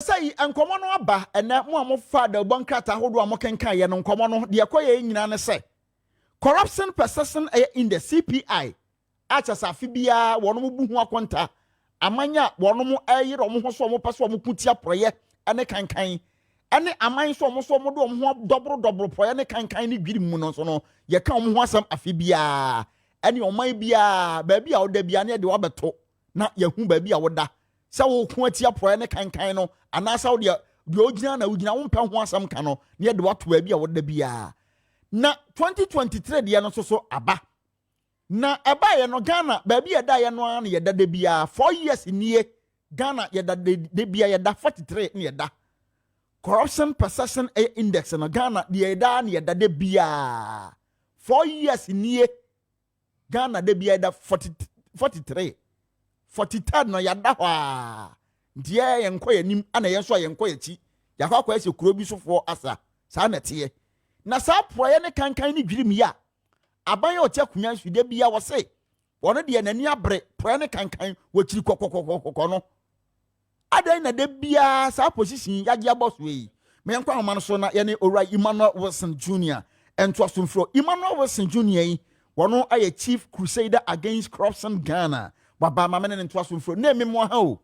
say enkomo no aba ene mo amofa da bonkrata hodo amokenkan ye no nkomo no de ekoye nyina ne say corruption persistent in the CPI achasafi bia wono mu buhu akonta amanya wono mu ayiro mo ho so mo pese mo kutia proye ene kankan ene aman so mo do mo dobro proye ne kankan ne dwiri mu no so no ye kan mo ho asam afi bia ene oman bia ba bia wo da bia ne de wabeto na ye hu ba bia wo da se wo ku atia proye ne kankan no anasa wo de ogina na ogina wo mpa ho asam kan no ne de wato ba bia wo da bia na 2023 de no so aba na eba ye no Ghana baby eda ye no an ye dada bia 4 years nie Ghana ye dada de bia ye da 43 ne ye da corruption perception index no Ghana de ye da ne ye dada bia 4 years nie Ghana de bia da 43 43 no ya da hwa die ye nko ye nim ana ye so ye nko ye chi ya kwa ese kuro bi sofo asa sa na tie na sa proye ne kankan ni dwirim ya aban o tia kunya hwide bia wo se wono de nani abre proye ne kankan wo chiri kokokokoko no adan na de bia sa position yaje boss we me yankwa homa no so na ye ne ora Emmanuel Wilson Jr. ento asomfro Emmanuel Wilson Jr. yi wono aye chief crusader against corruption Ghana baba mama ne ento asomfro na memmo ha o.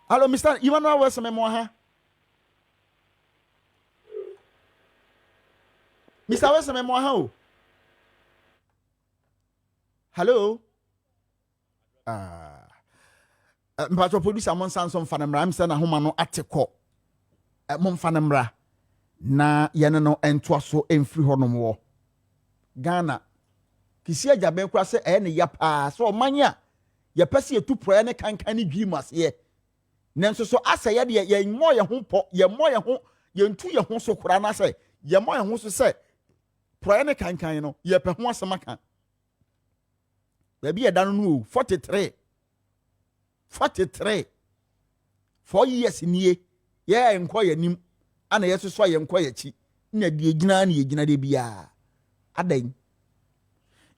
Hello Mr. Emmanuel Wilson memmo ha. Mr. Wilson memmo ha o. Hello. Mpacho producer mon sanso mfanamra am se na homa no ateko mo mfanamra na yene no entoaso emfiri honom wo Ghana kisi ajabe kura se ne yapa so manya ye pese etu proye ne kankan ne dwimas ye nenso so asa ye de ye mo ye ho po ye mo ye ho ye ntu ye ho so kura na se ye mo ye ho so se proye ne kankan no ye pe ho asema baby ye dan no 43 4 years nie ye enko ye nim ana ye so ye enko ye chi na de gina na ye gina de bia adan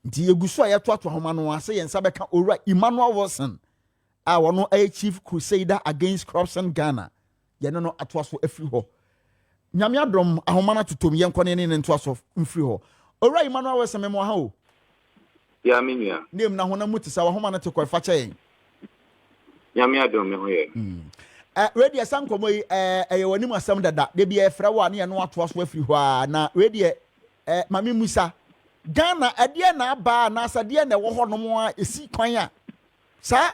nti yeguso ye to homa no ase ye nsa beka owura Emmanuel Wilson a wono a chief crusader against corruption Ghana ye no atoaso afiri ho nyame adom ahoma na totom ye nko ne ntoaso mfiri ho owura Emmanuel Wilson memo ha o ya minia nem na hona mutisa wa homa na te kofa che nyame adom me ho ye ready asankomo yi wanim asam dada de bia efra wa ne no atoaso afiri ho na ready mami Musa Ghana ade na aba na asade na wo honom a esi kwan a sa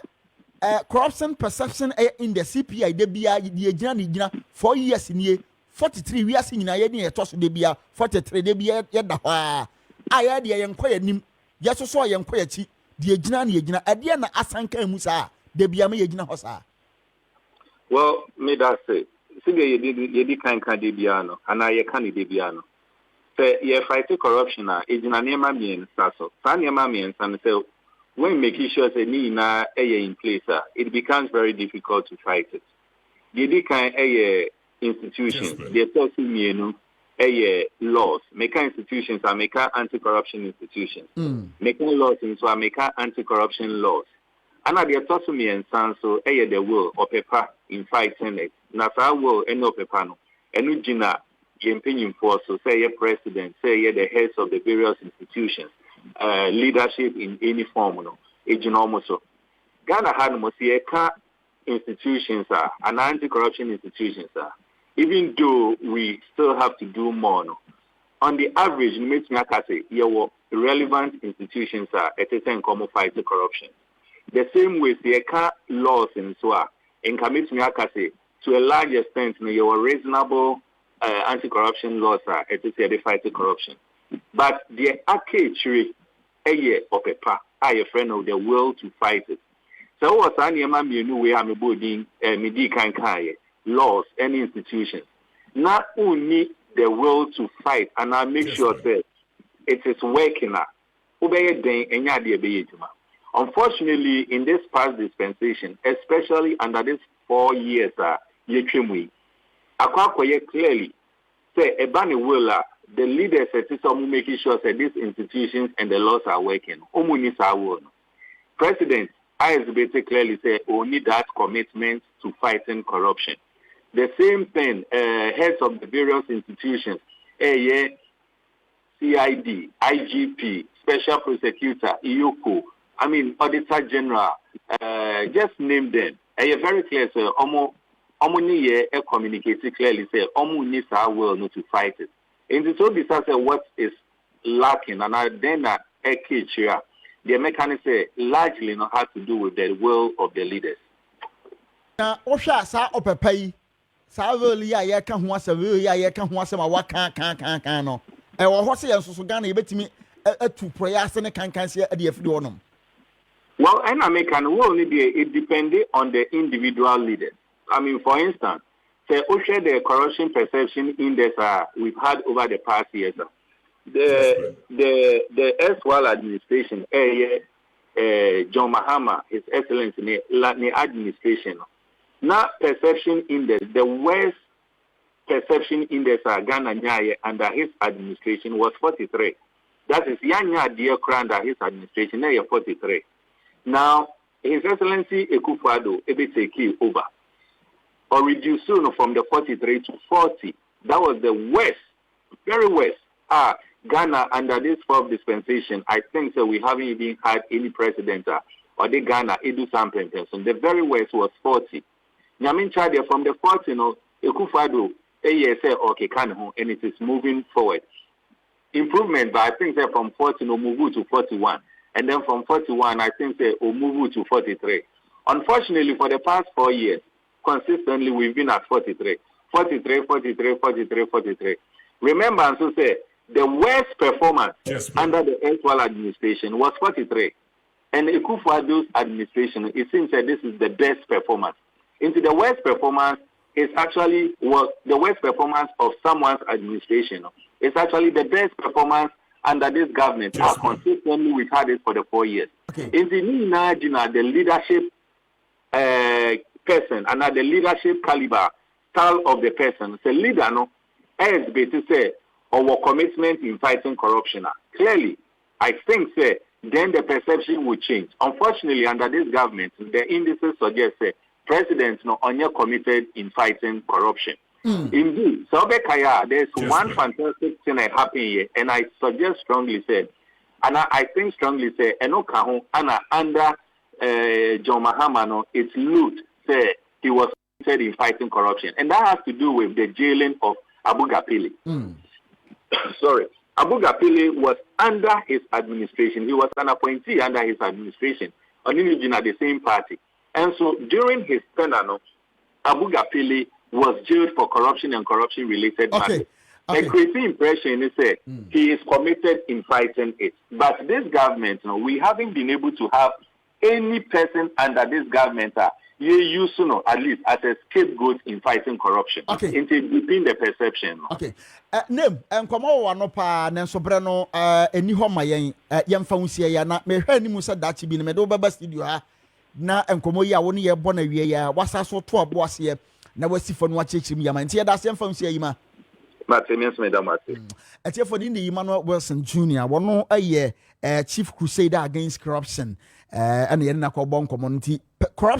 corruption perception in the CPI de bia de gina ne gina 4 years nie 43 we ase nyina ye ne etoso de bia 43 de bia ye da ha aya de ye nkwa yanim ye soso ye nkwa yachi de gina ne gina ade na asanka mu sa de bia ma ye gina ho sa. Well, me that say ye di kan de bia no ana ye kan de bia no say ye fight corruption a ejina nema mien so fa nema mien san say when making sure say ni na in place it becomes very difficult to fight it. Ye di kan institutions they talk to me no laws make institutions are make anti-corruption institutions making laws into are make anti-corruption laws and they talk to me and so the will of paper in fighting it na sa will any of paper no enu gina ye for so say your president say the heads of the various institutions leadership in any form no ejina almost so Ghana had no see institutions are and anti-corruption institutions are even though we still have to do more no on the average you make me say your relevant institutions are at a time come fight the corruption the same way the laws and so are in commit me say to a large extent your reasonable anti-corruption laws are at the fight the corruption but the actually of a pa a friend of the will to fight it so what's any man you know we am boarding midi kan laws and institutions not only the will to fight and I make sure that it is working unfortunately in this past dispensation especially under this 4 years clearly say ebani will the leaders are making sure that these institutions and the laws are working president ISBT clearly say only that commitment to fighting corruption. The same thing, heads of the various institutions, CID, IGP, Special Prosecutor, EUCO, I mean, Auditor General, just name them. Very clear, sir. Omoni communicated clearly, say, Omu needs our will not to fight it. And so this is what is lacking, and then the mechanism largely not have to do with the will of the leaders. Now, Osha sa opepay, sa really ya can once a really ya can once a waka can no. I was saying so Ghana, you bet me to prayers and can see at the FDONum. Well, and American will only be it depending on the individual leaders. I mean, for instance, say Osha the corruption perception index we've had over the past years. The erstwhile administration, John Mahama, His Excellency, the administration. Now perception index, the worst perception index Ghana Nyaye under his administration was 43. That is Yanya Dear under his administration, 43. Now, His Excellency Ekufuado take over or reduce soon from the 43 to 40. That was the worst, very worst. Ghana under this fourth dispensation, I think so we haven't even had any president or the Ghana Edu Sampling person. The very worst was 40. Nyamin Chadia from the 40, Ekufuado, say okay, and it is moving forward. Improvement, but I think that from 40 move to 41. And then from 41, I think they will move to 43. Unfortunately, for the past 4 years, consistently we've been at 43. 43, 43, 43, 43. Remember, and so say, the worst performance under the erstwhile administration was 43. And Ekufuado's administration, it seems that this is the best performance. Into the worst performance is actually the worst performance of someone's administration. It's actually the best performance under this government. Consistently, we've had it for the 4 years. Okay. In the leadership person and the leadership caliber style of the person, the leader, as to say, our commitment in fighting corruption. Clearly, I think, say, then the perception will change. Unfortunately, under this government, the indices suggest, say, presidents only committed in fighting corruption. Indeed, so there's one fantastic thing that happened here, and I suggest strongly say, and I think strongly say, Enokahu under John Mahama, it's loot, say he was committed in fighting corruption, and that has to do with the jailing of Abu Gapili. Sorry, Abu Gapili was under his administration. He was an appointee under his administration, on the same party, and so during his tenure, Abu Gapili was jailed for corruption and corruption-related matters. The crazy impression is that he is committed in fighting it. But this government, we haven't been able to have any person under this government at least as a scapegoat in fighting corruption. Between the perception. Name and come on no pa Nanso Breno eni ho mayen yemfa unsia ya na me hwa ni musa dachi bi ne me do baba studio ha na enkomo yi a woni ye bo na wie ya wasa so to abo ase na wasifo no achechim yama nti yeda asem fam sia yima Martinez Medamate atiefo ni Emmanuel Wilson Jr. wono aye chief crusader against corruption and ye na ko bon nti corruption